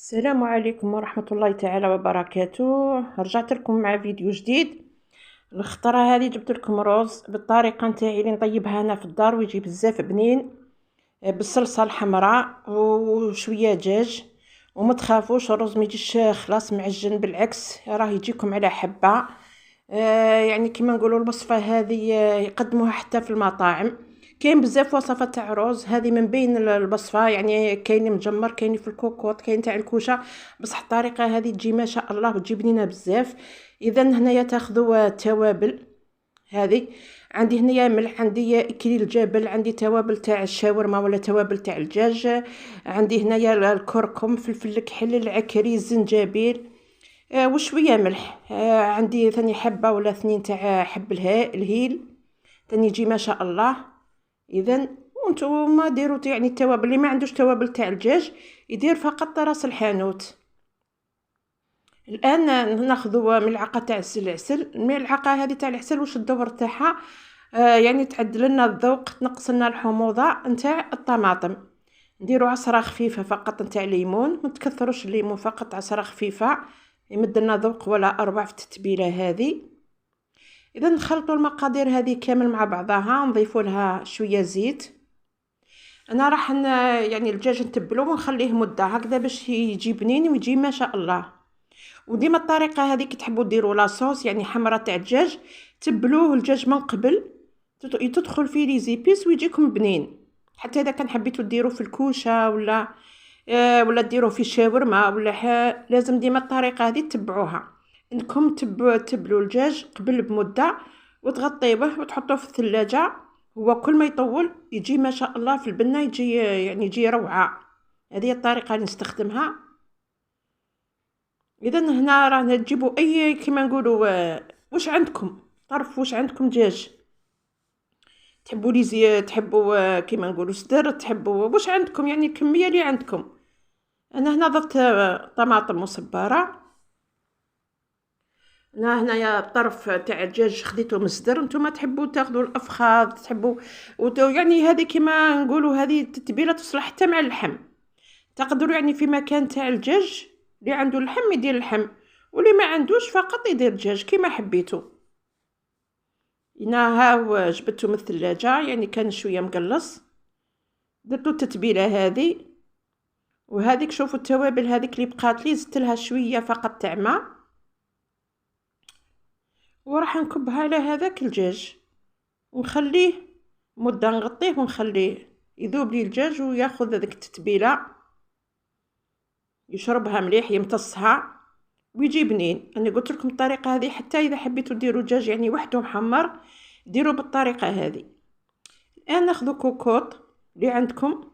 السلام عليكم ورحمة الله تعالى وبركاته. رجعت لكم مع فيديو جديد. الخطرة هذه جبت لكم رز بالطريقة نتاعي اللي نطيبها انا في الدار ويجي بزاف بنين، بالصلصة الحمراء وشوية دجاج. وما تخافوش الرز ما يجيش خلاص معجن، بالعكس راه يجيكم على حبة. يعني كما نقولوا الوصفة هذه يقدموها حتى في المطاعم. كاين بزاف وصفات تاع رز، هذه من بين الوصفه، يعني كاين مجمر، كاين في الكوكوط، كاين تاع الكوشه، بصح الطريقه هذه تجي ما شاء الله وتجي بنينه بزاف. اذا هنايا تاخذوا توابل. هذه عندي هنايا ملح، عندي اكليل الجبل، عندي توابل تاع الشاورما ولا توابل تاع الدجاج، عندي هنايا الكركم، فلفل الكحل، العكري، الزنجبيل، وشويه ملح. عندي ثاني حبه ولا اثنين تاع حب الهيل، ثاني يجي ما شاء الله. اذا وانتم ديروا يعني التوابل، اللي ما عندوش توابل تاع الدجاج يدير فقط راس الحانوت. الان ناخذوا ملعقه تاع العسل. الملعقه هذه تاع العسل واش الدور تاعها؟ يعني تعدل لنا الذوق، تنقص لنا الحموضه نتاع الطماطم. نديروا عصره خفيفه فقط نتاع ليمون، ما تكثروش الليمون، فقط عصره خفيفه يمد لنا ذوق ولا اروع في التتبيله هذه. اذا نخلطوا المقادير هذه كامل مع بعضها، نضيفوا لها شويه زيت. انا راح يعني الدجاج نتبلو ونخليه مده هكذا باش يجي بنين ويجي ما شاء الله. وديما الطريقه هذه كي تحبوا ديروا لاصوص يعني حمرة تاع الدجاج، تبلوه الدجاج من قبل، تدخل فيه لي زيبيس ويجيكم بنين. حتى اذا كان حبيتوا ديروا في الكوشه ولا ديروه في الشاورما ولا لازم ديما الطريقه هذه تتبعوها، انكم تبلوا الدجاج قبل بمده وتغطيوه وتحطوه في الثلاجه. هو كل ما يطول يجي ما شاء الله في البنه، يجي يعني يجي روعه. هذه الطريقه اللي نستخدمها. اذا هنا رانا تجيبوا اي كيما نقولوا واش عندكم طرف، واش عندكم دجاج تحبوا لي زي تحبوا كيما نقولوا صدر، تحبوا واش عندكم يعني الكميه اللي عندكم. انا هنا ضفت طماطم مصبره. انا هنايا الطرف تاع الدجاج خديته من الصدر، نتوما تحبوا تاخذوا الافخاذ تحبوا يعني هذه كيما نقولوا هذه التتبيله تصلح حتى مع اللحم. تقدروا يعني في مكان تاع الدجاج اللي عنده اللحم يدير اللحم، واللي ما عندوش فقط يدير الدجاج كيما حبيتوا. هنا هاو جبته من الثلاجه، يعني كان شويه مقلص، درتو التتبيله هذه. وهذيك شوفوا التوابل هذيك اللي بقات لي زدت لها شويه فقط تاع ماء، وراح نكبها على هذاك الدجاج ونخليه مده، نغطيه ونخليه يذوب لي الدجاج وياخذ هذيك التتبيله، يشربها مليح يمتصها ويجي بنين. انا قلت لكم الطريقه هذه حتى اذا حبيتوا ديروا دجاج يعني وحده محمر ديروا بالطريقه هذه. الان ناخذ كوكوط اللي عندكم،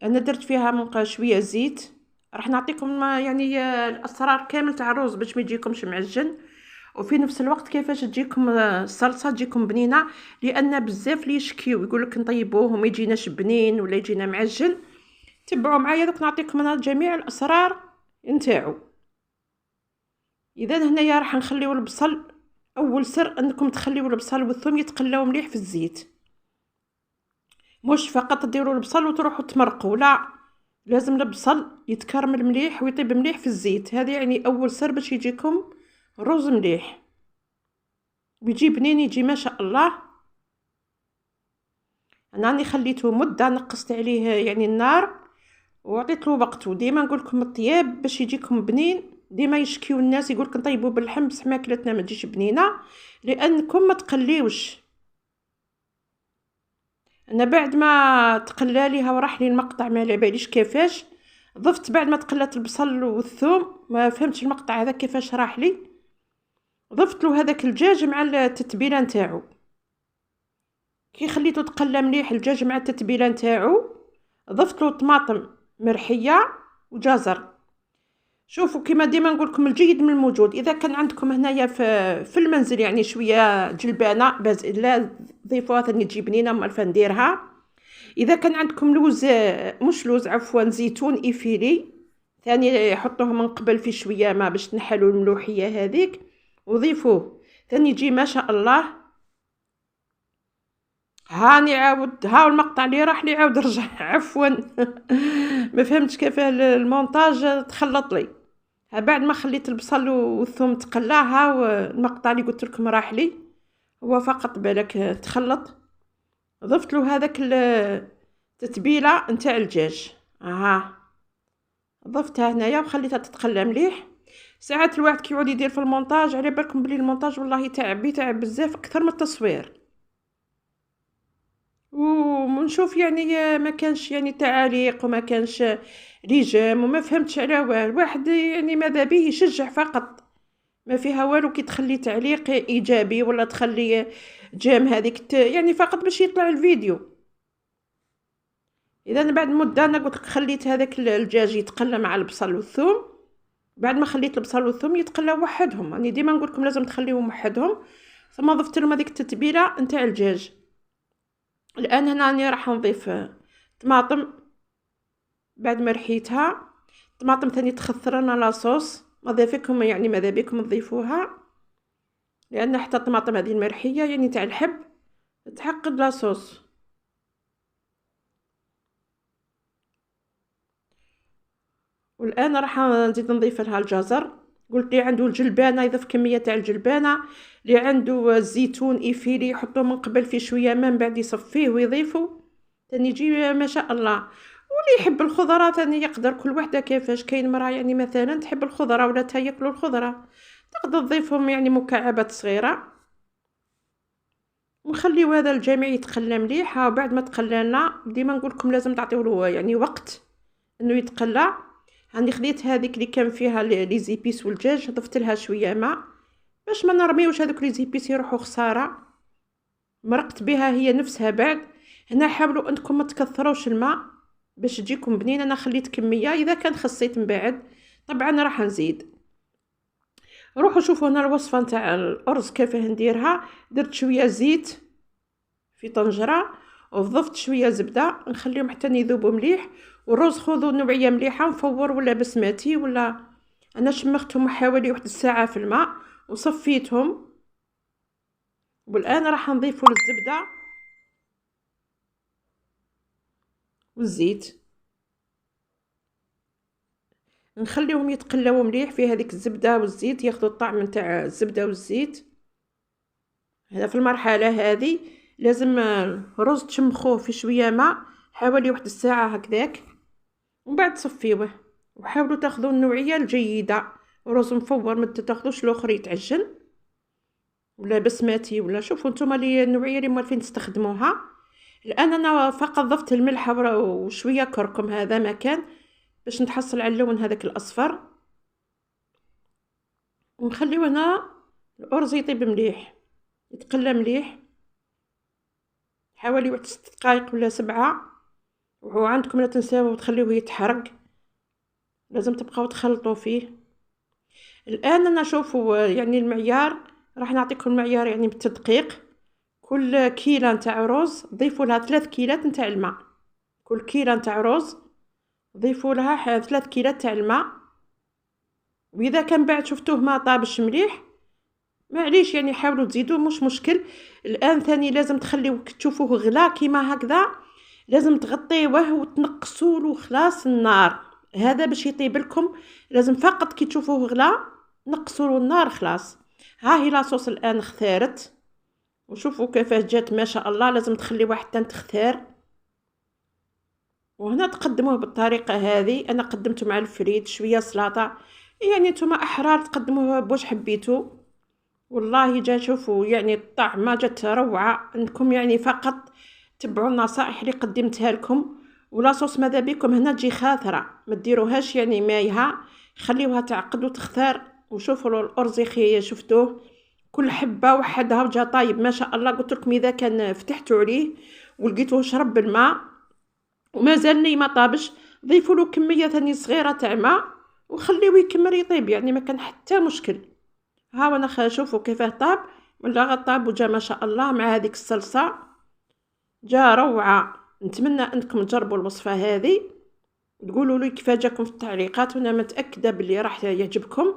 انا درت فيها من شويه زيت. راح نعطيكم يعني الاسرار كامل تاع الرز باش ما يجيكمش معجن، وفي نفس الوقت كيفاش تجيكم الصلصه تجيكم بنينه. لان بزاف لي يشكيو يقول لك نطيبوه وما يجيناش بنين ولا يجينا معجن. تبعوا معايا دوك نعطيكم انا جميع الاسرار نتاعو. اذا هنايا راح نخليو البصل. اول سر انكم تخليو البصل والثوم يتقلاو مليح في الزيت، مش فقط ديروا البصل وتروحوا تمرقوا، لا، لازم البصل يتكرمل مليح ويطيب مليح في الزيت. هذه يعني اول سر باش يجيكم رز مليح ويجي بنين يجي ما شاء الله. انا راني خليته مده، نقصت عليه يعني النار وعطيت له وقت. وديما نقول لكم الطياب باش يجيكم بنين، ديما يشكيو الناس يقول لك نطيبوا باللحم بصح ماكلتنا ما تجيش بنينه لانكم ما تقليوش. انا بعد ما تقلاليها وراح لي المقطع ما على باليش كيفاش ضفت، بعد ما تقلات البصل والثوم ما فهمتش المقطع هذا كيفاش راح لي، ضفت له هذاك الدجاج مع التتبيله نتاعو. كي خليته تقلى مليح الدجاج مع التتبيله نتاعو، ضفت له طماطم مرحيه وجزر. شوفوا كما ديما نقول لكم الجيد من الموجود. اذا كان عندكم هنايا في المنزل يعني شويه جلبانه باز لا ضيفوها ثاني تجي بنينه مالفه نديرها. اذا كان عندكم لوز، مش لوز عفوا، زيتون ايفيلي ثاني حطوه من قبل في شويه ما باش تنحلوا الملوحيه هذيك وضيفوه ثاني يجي ما شاء الله. هاني عاود ها المقطع اللي راح لي عاود رجع عفوا. ما فهمتش كيفاه المونتاج تخلط لي. بعد ما خليت البصل والثوم تقلا، ها المقطع اللي قلت لكم راح لي، هو فقط بالك تخلط. ضفت له هذاك التتبيله نتاع الدجاج، ضفتها هنايا وخليتها تتقلى مليح. ساعات الواحد كيعود يدير في المونتاج، على بالكم بلي المونتاج والله يتعب بزاف اكثر من التصوير. ونشوف يعني ما كانش يعني تعاليق وما كانش لجام وما فهمتش على والو. واحد يعني ماذا به يشجع فقط، ما فيها والو كي تخلي تعليق ايجابي ولا تخلي جام هذيك يعني فقط باش يطلع الفيديو. اذا بعد مده انا قلت لك خليت هذاك الدجاج يتقلى مع البصل والثوم. بعد ما خليت البصل والثوم يتقلاو وحدهم، راني ديما نقول لكم لازم تخليهم وحدهم، ثم ضفت لهم هذيك التتبيله نتاع الدجاج. الان هنا راني راح نضيف طماطم بعد ما رحيتها. طماطم ثاني تخثرنا لاصوص، ماذا فيكم يعني ماذا بكم تضيفوها، لان حتى الطماطم هذه المرحيه يعني تاع الحب تعقد لاصوص. والان راح نزيد نضيف لها الجزر. قلت لي عنده الجلبانه يضيف كميه تاع الجلبانه، اللي عنده الزيتون ايفيلي يحطوه من قبل في شويه ما من بعد يصفيه ويضيفه ثاني يجي ما شاء الله. واللي يحب الخضره ثاني يقدر، كل وحده كيفاش. كاين مراه يعني مثلا تحب الخضره ولا ياكلوا الخضره، تقدر تضيفهم يعني مكعبات صغيره. ونخليو هذا الجميع يتقلى مليح. بعد ما تقلى لنا ديما نقول لكم لازم تعطيو له يعني وقت انه يتقلى. راني خديت هذيك اللي كان فيها لي زيبيس والدجاج، ضفت لها شويه ماء باش ما نرميوش هذوك لي زيبيس يروحوا خساره. مرقت بها هي نفسها. بعد هنا حاولوا انكم ما تكثروش الماء باش تجيكم بنينه. انا خليت كميه، اذا كان خصيت من بعد طبعا راح نزيد. روحوا شوفوا هنا الوصفه نتاع الارز كيفاه نديرها. درت شويه زيت في طنجره وضفت شويه زبده، نخليهم حتى يذوبوا مليح. والرز خذوا نوعيه مليحه مفور ولا بسماتي ولا. انا شمختهم حوالي 1 ساعه في الماء وصفيتهم. والان راح نضيفوا الزبده والزيت، نخليهم يتقلاو مليح في هذيك الزبده والزيت، ياخذوا الطعم نتاع الزبده والزيت. هنا في المرحله هذه لازم الرز تشمخوه في شويه ماء حوالي 1 ساعه هكذاك، ومن بعد تصفيوه. وحاولوا تاخذوا النوعيه الجيده، رز مفور ما تاخذوش الاخر يتعجن ولا بسماتي ولا. شوفوا نتوما لي النوعيه اللي موالفين تستخدموها. الان انا فقط ضفت الملح وشويه كركم، هذا ما كان باش نتحصل على اللون هذاك الاصفر. ونخليو هنا الارز يطيب مليح يتقلى مليح حوالي 6 دقائق ولا 7. وعندكم لا تنساو تخليوه يتحرق، لازم تبقاو تخلطوا فيه. الان انا شوفوا يعني المعيار، راح نعطيكم المعيار يعني بالتدقيق. كل كيلة نتاع رز ضيفوا لها 3 كيلات نتاع الماء. كل كيلة نتاع رز ضيفوا لها 3 كيلات تاع الماء. واذا كان بعد شفتوه ما طابش مليح معليش يعني حاولوا تزيدوا مش مشكل. الان ثاني لازم تخليوه تشوفوه غلا كيما هكذا، لازم تغطيوه وتنقصوا له خلاص النار، هذا باش يطيب لكم. لازم فقط كي تشوفوه غلا نقصوا له النار خلاص. ها هي لاصوص الان اختارت، وشوفوا كيفاش جات ما شاء الله. لازم تخليوها حتى تختار. وهنا تقدموه بالطريقه هذه. انا قدمته مع الفريد شويه سلطه، يعني نتوما احرار تقدموه بواش حبيتوا. والله جا شوفوا يعني الطعم ما جات روعه. انكم يعني فقط تبعوا النصائح اللي قدمتها لكم. ولاصوص ماذا بكم هنا تجي خاثره، ما ديروهاش يعني مايها، خليوها تعقد وتختار. وشوفوا الارز يخي شفتوه كل حبه وحدها وجا طايب ما شاء الله. قلت لكم اذا كان فتحتوا عليه ولقيتوه شرب بالماء وما زالني ما طابش، ضيفوا له كميه ثاني صغيره تاع ماء وخليوه يكمل يطيب، يعني ما كان حتى مشكل. ها وانا شوفوا كيفاه طاب ولا طاب وجا ما شاء الله مع هذيك الصلصه جا روعه. نتمنى انكم تجربوا الوصفه هذه، تقولوا لي كيف جاكم في التعليقات، وانا متاكده باللي راح يعجبكم.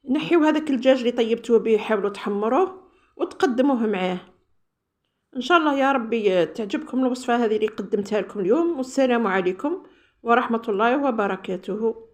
نحيو هذاك الدجاج اللي طيبتوه به، حاولوا تحمروه وتقدموه معاه. ان شاء الله يا ربي تعجبكم الوصفة هذه اللي قدمتها لكم اليوم، والسلام عليكم ورحمة الله وبركاته.